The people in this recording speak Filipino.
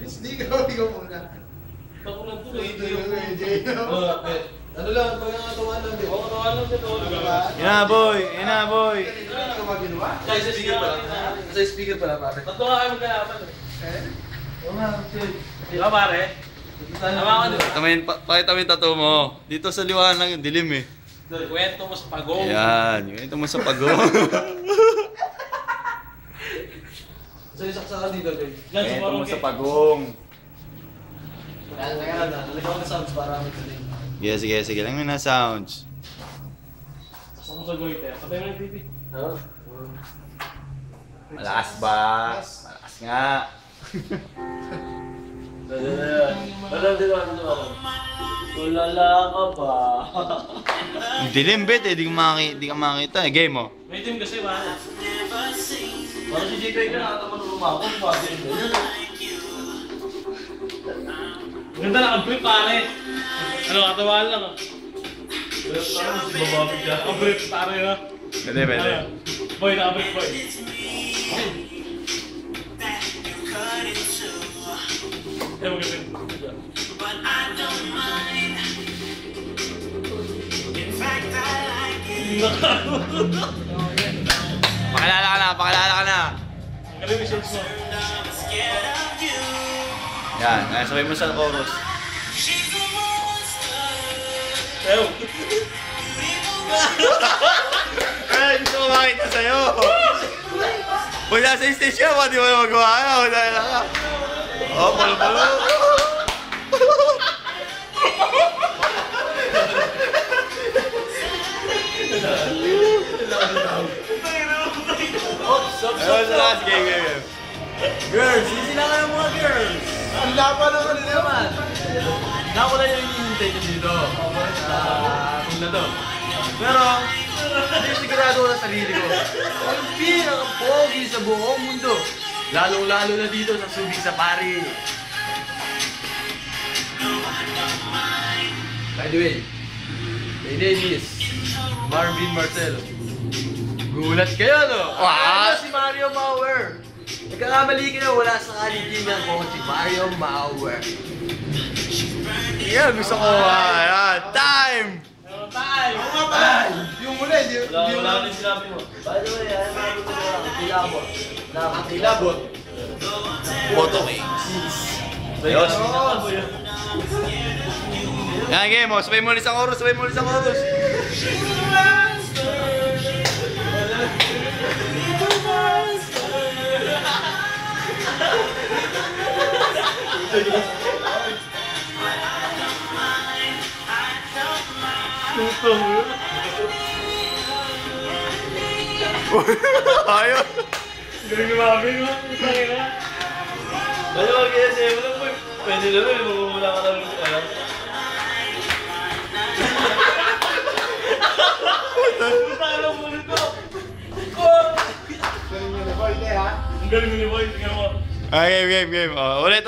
Ikaw muna. Ako lang to. Ano lang, pag nangatawan lang din. Oo, katawan lang din. Yan na boy, yan na boy. Ano ba ginawa? Sa speaker pala. Sa speaker pala, pare. Ba't nga kayo magkalaban eh? Oo nga, okay. Di ba pare? Tama ka doon. Pakita mo yung tattoo mo. Dito sa liwanag lang yung dilim eh. Kwento mo sa pagong. Yan, kwento mo sa pagong. So, isaksakan dito, guys. Kwento mo sa pagong. Kaya na, nalagaw na sounds para may tuloy. Sige lang na sounds. Saan mo sa goiter? Patay mo yung pipi. Oo. Malakas ba? Malakas nga. Tulala ka ba? Ang dilim bet eh, di ka makakita eh. Game mo. May team kasi ba? Parang si JP ka nakataman ng lumakot. Ganda na ang-brief pare. Ano, katawaan lang ah. Parang si bababig ka. Ang-brief pare na. Pwede. Boy, naka-brief boy. Eh, magandang. Pakilala ka na. Ang galing yung shades mo. Yan, sabay mo sa chorus. Ew! Eh, gusto ko makita sa'yo. Wala sa stage ka, di mo na magawa ka. Wala na ka. Oh, palo-palo. Ayun, sa last game. Girls, easy lang kayo mga girls! Ang lapa naman nila naman. Nakawala yung hinihintay nyo dito. Kung na to. Pero, hindi sigurado ko sa sarili ko. Ang pinaka-pogi sa buong mundo. Lalong-lalo na dito sa Subic Safari. By the way, my name is Marvin Marcelo. Gulat kayo, no? What? Ano si Mario Mauer? Nagkakamali ka na, wala sa kaliginan ko si Mario Mauer. Yan, gusto ko. Ayan, time! Tayo! Ay! Yung muna, Wala rin sinabi mo. By the way, ay namin ko na kilabot. Kilabot. Photo Kings. Ayos. Yan, game mo. Sabay mo ulit sa chorus. Ayos. Galing ni Mami mo. Ano mag-SM mo lang po? Pwede na rin, mamumula ka lang. Puta ka lang muna ito. Galing nyo na, boy, ha? Ang galing ni Boy, tingnan mo. Game. Ulit.